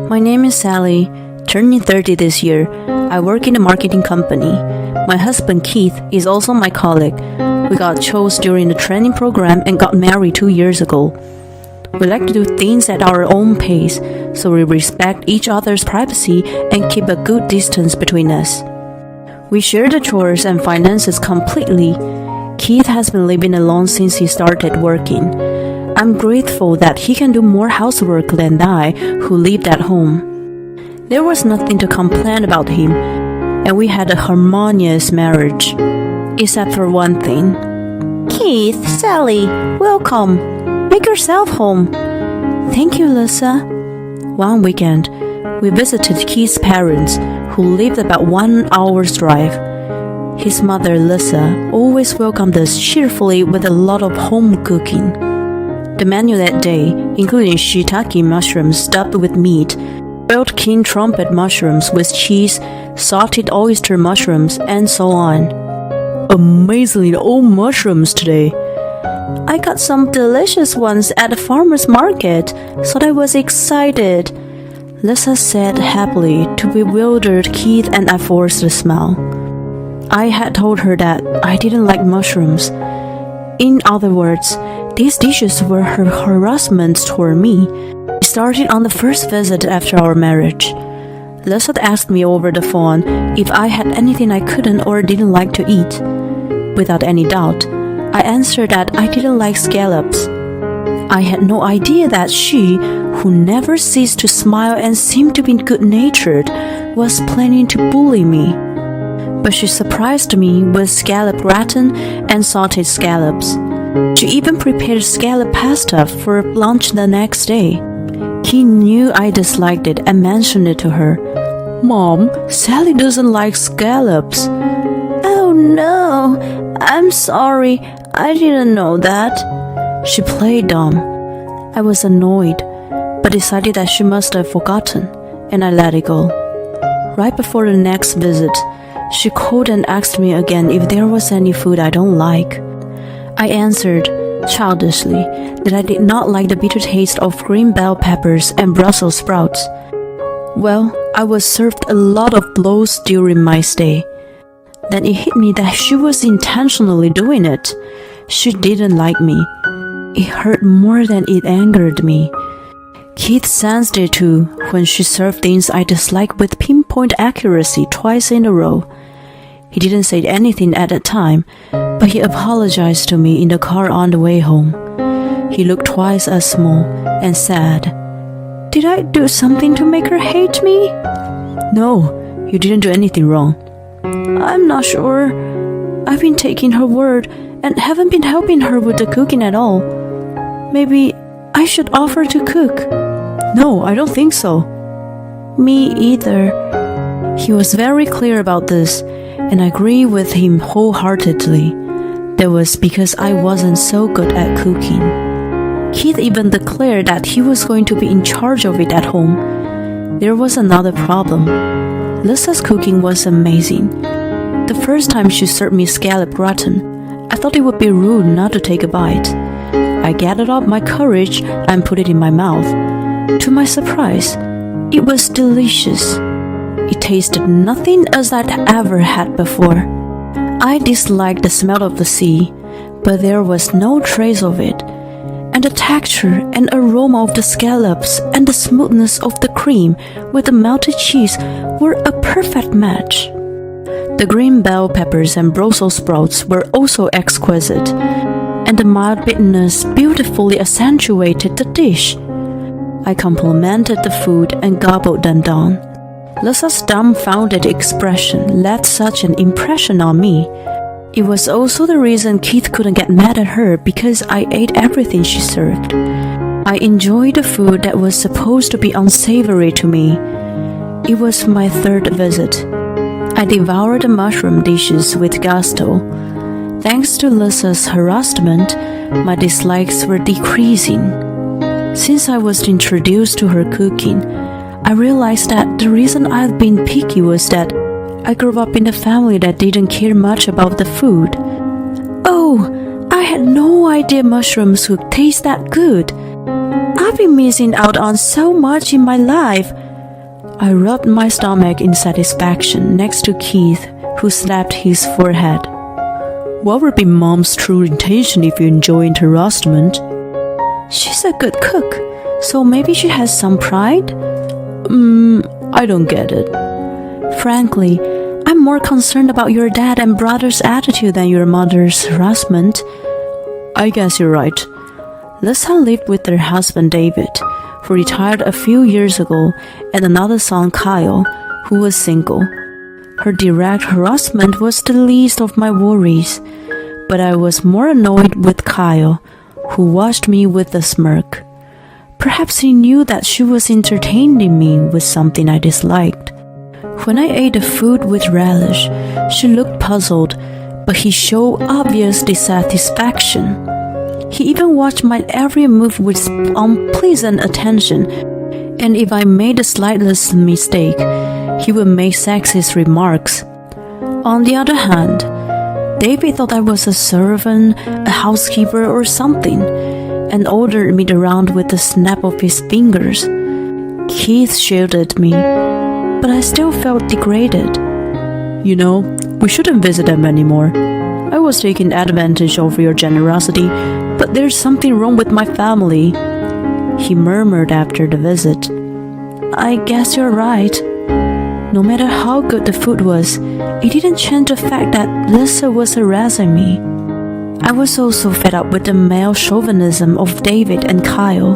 My name is Sally, turning 30 this year. I work in a marketing company. My husband Keith is also my colleague. We got chose during the training program and got married 2 years ago. We like to do things at our own pace, so we respect each other's privacy and keep a good distance between us. We share the chores and finances completely. Keith has been living alone since he started working. I'm grateful that he can do more housework than I, who lived at home. There was nothing to complain about him, and we had a harmonious marriage. Except for one thing. Keith, Sally, welcome. Make yourself home. Thank you, Lisa. One weekend, we visited Keith's parents, who lived about 1 hour's drive. His mother, Lisa, always welcomed us cheerfully with a lot of home cooking. The menu that day, including shiitake mushrooms stuffed with meat, boiled king trumpet mushrooms with cheese, salted oyster mushrooms, and so on. Amazingly old mushrooms today. I got some delicious ones at the farmer's market, so I was excited. Lisa said happily to bewildered Keith, and I forced a smile. I had told her that I didn't like mushrooms. In other words, these dishes were her harassment toward me. It started on the first visit after our marriage. Lisa asked me over the phone if I had anything I couldn't or didn't like to eat. Without any doubt, I answered that I didn't like scallops. I had no idea that she, who never ceased to smile and seemed to be good-natured, was planning to bully me. But she surprised me with scallop gratin and salted scallops. She even prepared scallop pasta for lunch the next day. He knew I disliked it and mentioned it to her. Mom, Sally doesn't like scallops. Oh no, I'm sorry, I didn't know that. She played dumb. I was annoyed, but decided that she must have forgotten, and I let it go. Right before the next visit, she called and asked me again if there was any food I don't like. I answered, childishly, that I did not like the bitter taste of green bell peppers and Brussels sprouts. Well, I was served a lot of blows during my stay. Then it hit me that she was intentionally doing it. She didn't like me. It hurt more than it angered me. Keith sensed it too when she served things I disliked with pinpoint accuracy twice in a row. He didn't say anything at the time, but he apologized to me in the car on the way home. He looked twice as small and sad. Did I do something to make her hate me? No, you didn't do anything wrong. I'm not sure. I've been taking her word and haven't been helping her with the cooking at all. Maybe I should offer to cook. No, I don't think so. Me either. He was very clear about this, and I agree with him wholeheartedly. That was because I wasn't so good at cooking. Keith even declared that he was going to be in charge of it at home. There was another problem. Lisa's cooking was amazing. The first time she served me scallop gratin, I thought it would be rude not to take a bite. I gathered up my courage and put it in my mouth. To my surprise, it was delicious. It tasted nothing as I'd ever had before. I disliked the smell of the sea, but there was no trace of it. And the texture and aroma of the scallops and the smoothness of the cream with the melted cheese were a perfect match. The green bell peppers and Brussels sprouts were also exquisite, and the mild bitterness beautifully accentuated the dish. I complimented the food and gobbled them down. Lisa's dumbfounded expression left such an impression on me. It was also the reason Keith couldn't get mad at her because I ate everything she served. I enjoyed the food that was supposed to be unsavory to me. It was my third visit. I devoured the mushroom dishes with gusto. Thanks to Lisa's harassment, my dislikes were decreasing. Since I was introduced to her cooking, I realized that the reason I'd been picky was that I grew up in a family that didn't care much about the food. Oh, I had no idea mushrooms would taste that good. I've been missing out on so much in my life. I rubbed my stomach in satisfaction next to Keith, who slapped his forehead. What would be Mom's true intention if you enjoy harassment? She's a good cook, so maybe she has some pride? I don't get it. Frankly, I'm more concerned about your dad and brother's attitude than your mother's harassment. I guess you're right. Lisa lived with her husband David, who retired a few years ago, and another son Kyle, who was single. Her direct harassment was the least of my worries, but I was more annoyed with Kyle, who watched me with a smirk. Perhaps he knew that she was entertaining me with something I disliked. When I ate the food with relish, she looked puzzled, but he showed obvious dissatisfaction. He even watched my every move with unpleasant attention, and if I made the slightest mistake, he would make sexist remarks. On the other hand, David thought I was a servant, a housekeeper, or something, and ordered me around with a snap of his fingers. Keith shielded me, but I still felt degraded. You know, we shouldn't visit them anymore. I was taking advantage of your generosity, but there's something wrong with my family, he murmured after the visit. I guess you're right. No matter how good the food was, it didn't change the fact that Lisa was harassing me. I was also fed up with the male chauvinism of David and Kyle.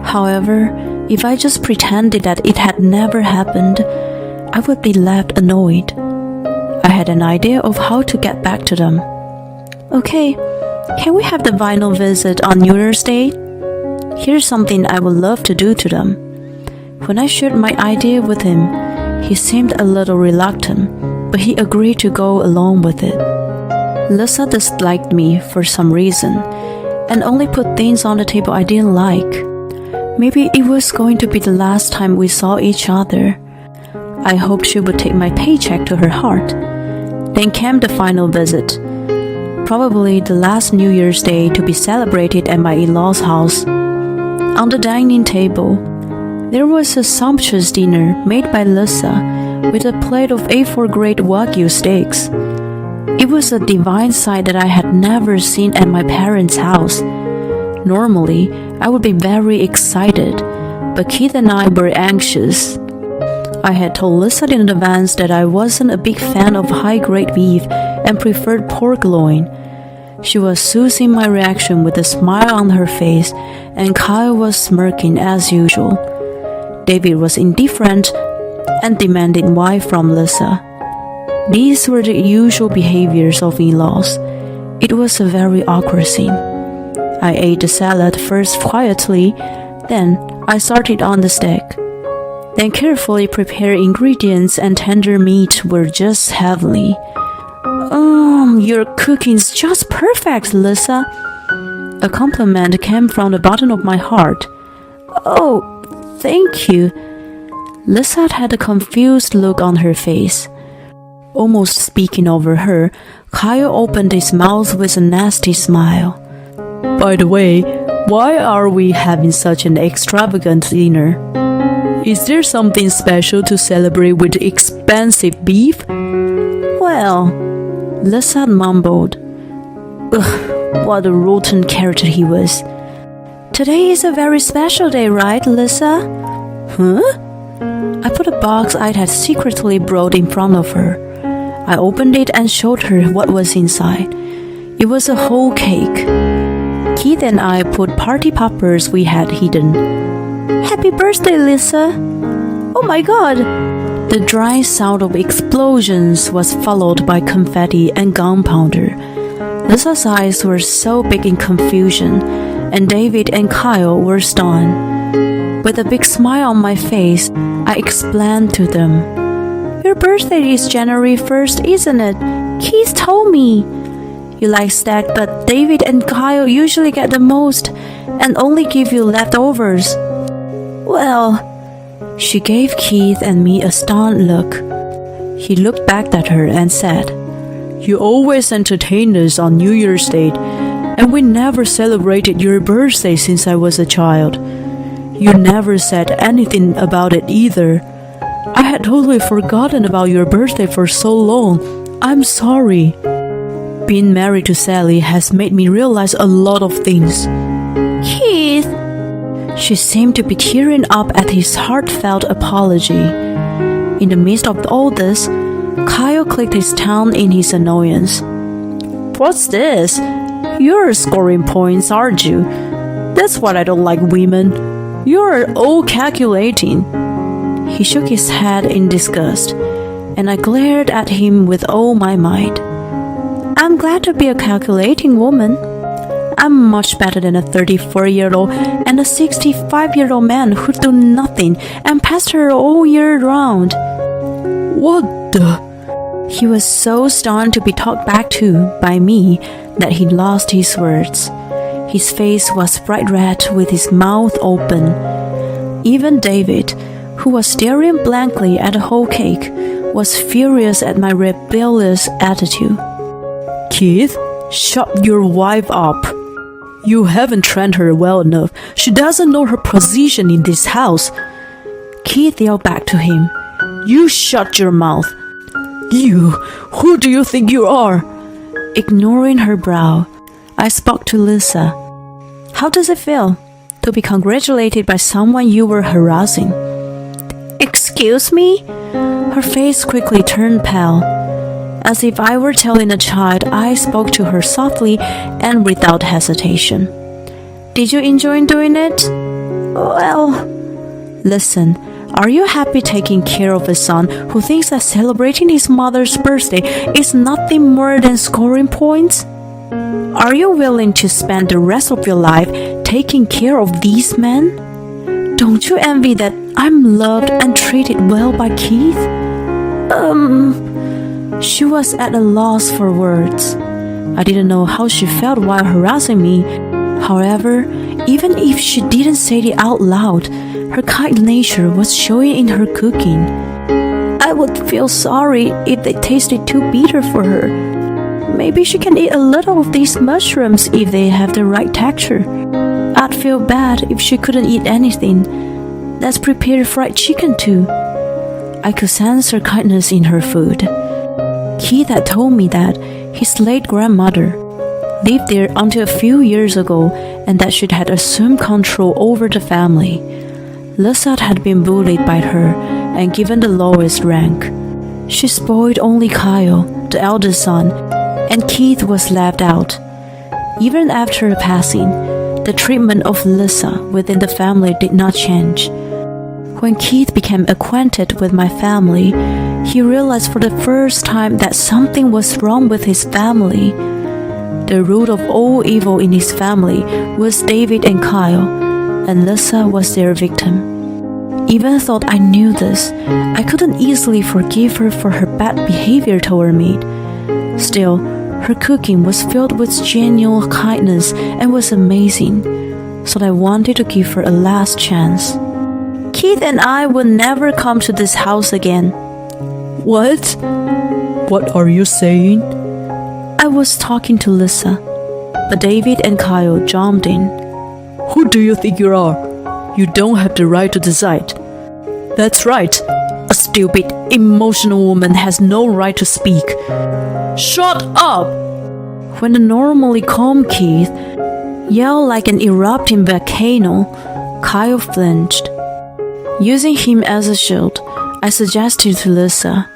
However, if I just pretended that it had never happened, I would be left annoyed. I had an idea of how to get back to them. Okay, can we have the vinyl visit on New Year's Day? Here's something I would love to do to them. When I shared my idea with him, he seemed a little reluctant, but he agreed to go along with it. Lisa disliked me for some reason, and only put things on the table I didn't like. Maybe it was going to be the last time we saw each other. I hoped she would take my paycheck to her heart. Then came the final visit, probably the last New Year's Day to be celebrated at my in-laws' house. On the dining table, there was a sumptuous dinner made by Lisa with a plate of A4 grade Wagyu steaks. It was a divine sight that I had never seen at my parents' house. Normally, I would be very excited, but Keith and I were anxious. I had told Lisa in advance that I wasn't a big fan of high-grade beef and preferred pork loin. She was soothing my reaction with a smile on her face, and Kyle was smirking as usual. David was indifferent and demanded wine from Lisa. These were the usual behaviors of in-laws. It was a very awkward scene. I ate the salad first quietly, then I started on the steak. Then carefully prepared ingredients and tender meat were just heavenly. Your cooking's just perfect, Lisa. A compliment came from the bottom of my heart. Oh, thank you. Lisa had a confused look on her face. Almost speaking over her, Kyle opened his mouth with a nasty smile. By the way, why are we having such an extravagant dinner? Is there something special to celebrate with expensive beef? Well, Lisa mumbled. Ugh, what a rotten character he was. Today is a very special day, right, Lisa? Huh? I put a box I had secretly brought in front of her. I opened it and showed her what was inside. It was a whole cake. Keith and I put party poppers we had hidden. Happy birthday, Lisa! Oh my god! The dry sound of explosions was followed by confetti and gunpowder. Lisa's eyes were so big in confusion, and David and Kyle were stunned. With a big smile on my face, I explained to them. Your birthday is January 1st, isn't it? Keith told me. You like steak, but David and Kyle usually get the most and only give you leftovers. Well, she gave Keith and me a stunned look. He looked back at her and said, You always entertain us on New Year's Day, and we never celebrated your birthday since I was a child. You never said anything about it either. I had totally forgotten about your birthday for so long. I'm sorry. Being married to Sally has made me realize a lot of things. Keith! She seemed to be tearing up at his heartfelt apology. In the midst of all this, Kyle clicked his tongue in his annoyance. What's this? You're scoring points, aren't you? That's what I don't like women. You're all calculating. He shook his head in disgust, and I glared at him with all my might. I'm glad to be a calculating woman. I'm much better than a 34-year-old and a 65-year-old man who do nothing and pester all year round. What the? He was so stunned to be talked back to by me that he lost his words. His face was bright red with his mouth open. Even David, who was staring blankly at the whole cake, was furious at my rebellious attitude. Keith, shut your wife up. You haven't trained her well enough. She doesn't know her position in this house. Keith yelled back to him. You shut your mouth. You, who do you think you are? Ignoring her brow, I spoke to Lisa. How does it feel to be congratulated by someone you were harassing? Excuse me? Her face quickly turned pale. As if I were telling a child, I spoke to her softly and without hesitation. Did you enjoy doing it? Well, listen, are you happy taking care of a son who thinks that celebrating his mother's birthday is nothing more than scoring points? Are you willing to spend the rest of your life taking care of these men? Don't you envy that I'm loved and treated well by Keith? She was at a loss for words. I didn't know how she felt while harassing me. However, even if she didn't say it out loud, her kind nature was showing in her cooking. I would feel sorry if they tasted too bitter for her. Maybe she can eat a little of these mushrooms if they have the right texture. I'd feel bad if she couldn't eat anything. Let's prepare fried chicken too. I could sense her kindness in her food. Keith had told me that his late grandmother lived there until a few years ago and that she had assumed control over the family. Lisa had been bullied by her and given the lowest rank. She spoiled only Kyle, the eldest son, and Keith was left out. Even after her passing, the treatment of Lisa within the family did not change. When Keith became acquainted with my family, he realized for the first time that something was wrong with his family. The root of all evil in his family was David and Kyle, and Lisa was their victim. Even though I knew this, I couldn't easily forgive her for her bad behavior toward me. Still, her cooking was filled with genuine kindness and was amazing, so I wanted to give her a last chance. Keith and I will never come to this house again. What? What are you saying? I was talking to Lisa, but David and Kyle jumped in. Who do you think you are? You don't have the right to decide. That's right. A stupid, emotional woman has no right to speak. Shut up! When the normally calm Keith yelled like an erupting volcano, Kyle flinched. Using him as a shield, I suggested to Lisa,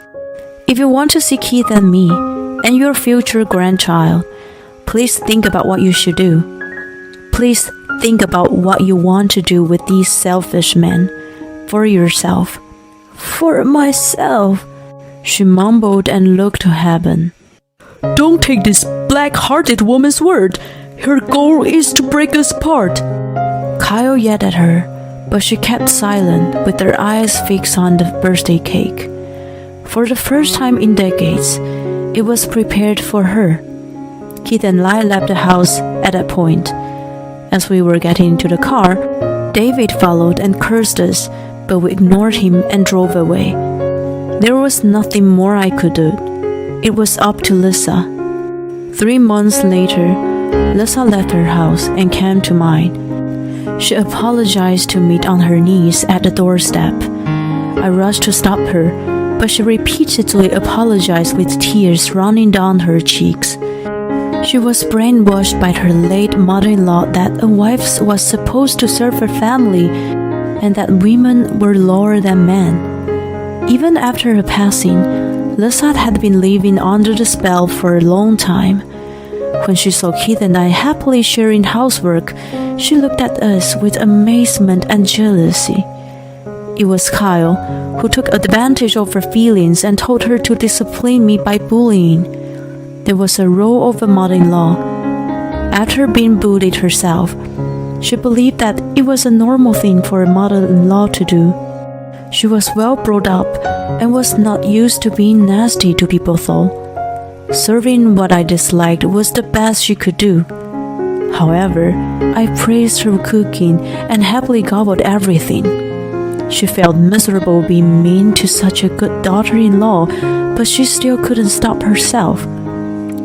if you want to see Keith and me, and your future grandchild, please think about what you should do. Please think about what you want to do with these selfish men. For yourself. For myself, she mumbled and looked to heaven. Don't take this black-hearted woman's word. Her goal is to break us apart. Kyle yelled at her, but she kept silent with her eyes fixed on the birthday cake. For the first time in decades, it was prepared for her. Keith and I left the house at that point. As we were getting into the car, David followed and cursed us, but we ignored him and drove away. There was nothing more I could do. It was up to Lisa. 3 months later, Lisa left her house and came to mine. She apologized to me on her knees at the doorstep. I rushed to stop her, but she repeatedly apologized with tears running down her cheeks. She was brainwashed by her late mother-in-law that a wife was supposed to serve her family and that women were lower than men. Even after her passing, Lisa had been living under the spell for a long time. When she saw Keith and I happily sharing housework, she looked at us with amazement and jealousy. It was Kyle who took advantage of her feelings and told her to discipline me by bullying. There was a role of a mother-in-law. After being bullied herself, she believed that it was a normal thing for a mother-in-law to do. She was well brought up and was not used to being nasty to people though. Serving what I disliked was the best she could do. However, I praised her cooking and happily gobbled everything. She felt miserable being mean to such a good daughter-in-law, but she still couldn't stop herself.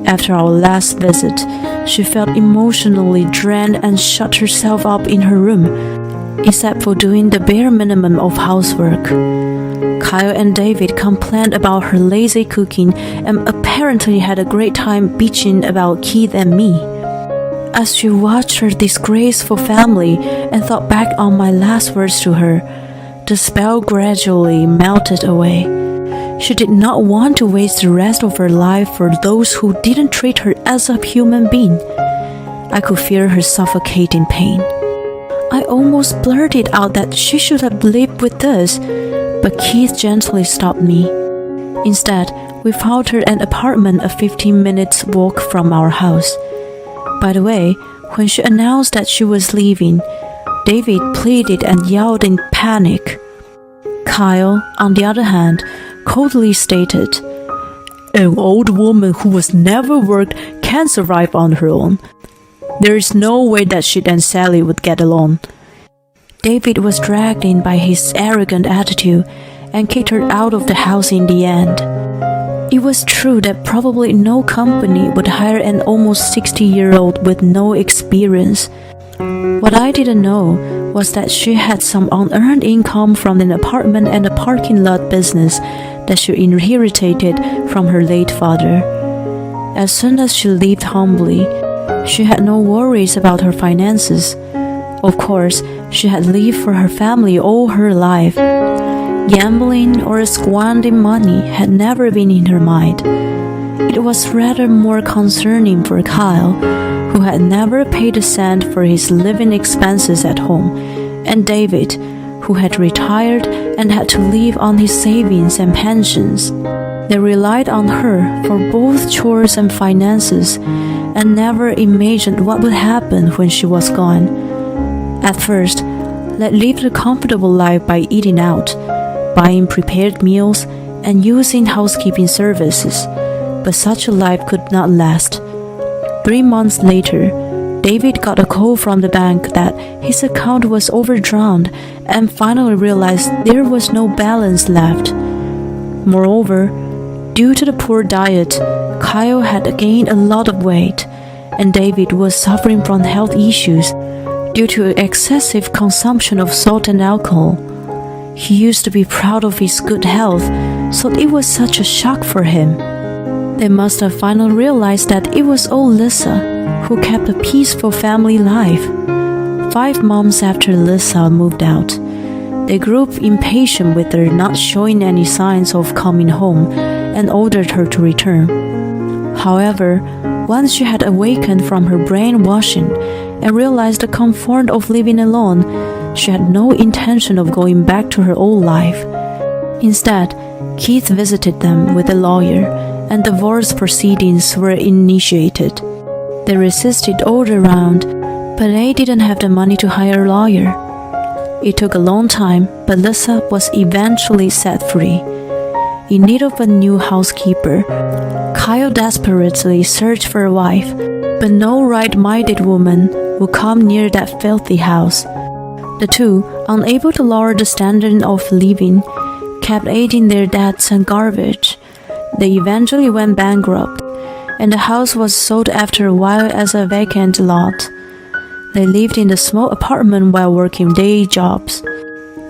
After our last visit, she felt emotionally drained and shut herself up in her room, except for doing the bare minimum of housework. Kyle and David complained about her lazy cooking and apparently had a great time bitching about Keith and me. As she watched her disgraceful family and thought back on my last words to her, the spell gradually melted away. She did not want to waste the rest of her life for those who didn't treat her as a human being. I could feel her suffocating pain. I almost blurted out that she should have lived with us, but Keith gently stopped me. Instead, we found her an apartment a 15 minutes walk from our house. By the way, when she announced that she was leaving, David pleaded and yelled in panic. Kyle, on the other hand, coldly stated, "An old woman who has never worked can't survive on her own. There is no way that she and Sally would get along." David was dragged in by his arrogant attitude and kicked her out of the house in the end. It was true that probably no company would hire an almost 60-year-old with no experience. What I didn't know was that she had some unearned income from an apartment and a parking lot business that she inherited from her late father. As soon as she lived humbly, she had no worries about her finances. Of course, she had lived for her family all her life. Gambling or squandering money had never been in her mind. It was rather more concerning for Kyle, who had never paid a cent for his living expenses at home, and David, who had retired and had to live on his savings and pensions. They relied on her for both chores and finances, and never imagined what would happen when she was gone. At first, they lived a comfortable life by eating out, buying prepared meals, and using housekeeping services, but such a life could not last. 3 months later, David got a call from the bank that his account was overdrawn and finally realized there was no balance left. Moreover, due to the poor diet, Kyle had gained a lot of weight, and David was suffering from health issues due to excessive consumption of salt and alcohol. He used to be proud of his good health, so it was such a shock for him. They must have finally realized that it was all Lisa, who kept a peaceful family life. 5 months after Lisa moved out, they grew impatient with her not showing any signs of coming home and ordered her to return. However, once she had awakened from her brainwashing and realized the comfort of living alone, she had no intention of going back to her old life. Instead, Keith visited them with a lawyer, and divorce proceedings were initiated. They resisted all around, but they didn't have the money to hire a lawyer. It took a long time, but Lisa was eventually set free. In need of a new housekeeper, Kyle desperately searched for a wife, but no right-minded woman would come near that filthy house. The two, unable to lower the standard of living, kept aiding their debts and garbage. They eventually went bankrupt, and the house was sold after a while as a vacant lot. They lived in a small apartment while working day jobs.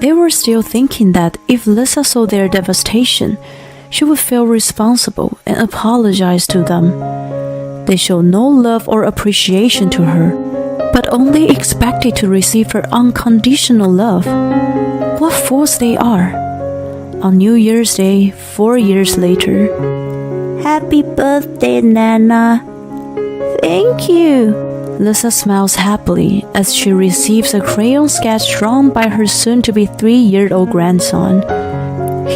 They were still thinking that if Lisa saw their devastation, she would feel responsible and apologize to them. They showed no love or appreciation to her, but only expected to receive her unconditional love. What fools they are! On New Year's Day, 4 years later, "Happy birthday, Nana!" "Thank you!" Lisa smiles happily as she receives a crayon sketch drawn by her soon-to-be 3-year-old grandson.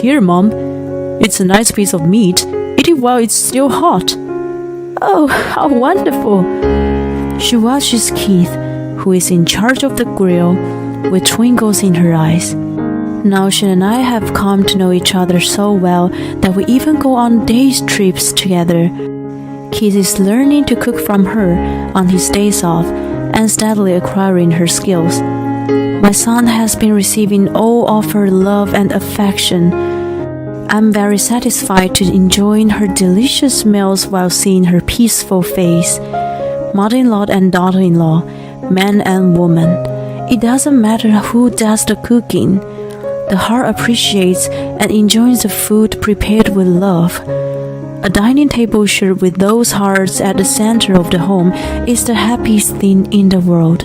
"Here, Mom. It's a nice piece of meat. Eat it while it's still hot." "Oh, how wonderful!" She watches Keith, who is in charge of the grill, with twinkles in her eyes. Now she and I have come to know each other so well that we even go on day trips together. Keith is learning to cook from her on his days off and steadily acquiring her skills. My son has been receiving all of her love and affection. I'm very satisfied to enjoying her delicious meals while seeing her peaceful face. Mother-in-law and daughter-in-law, man and woman, it doesn't matter who does the cooking. The heart appreciates and enjoys the food prepared with love. A dining table shared with those hearts at the center of the home is the happiest thing in the world.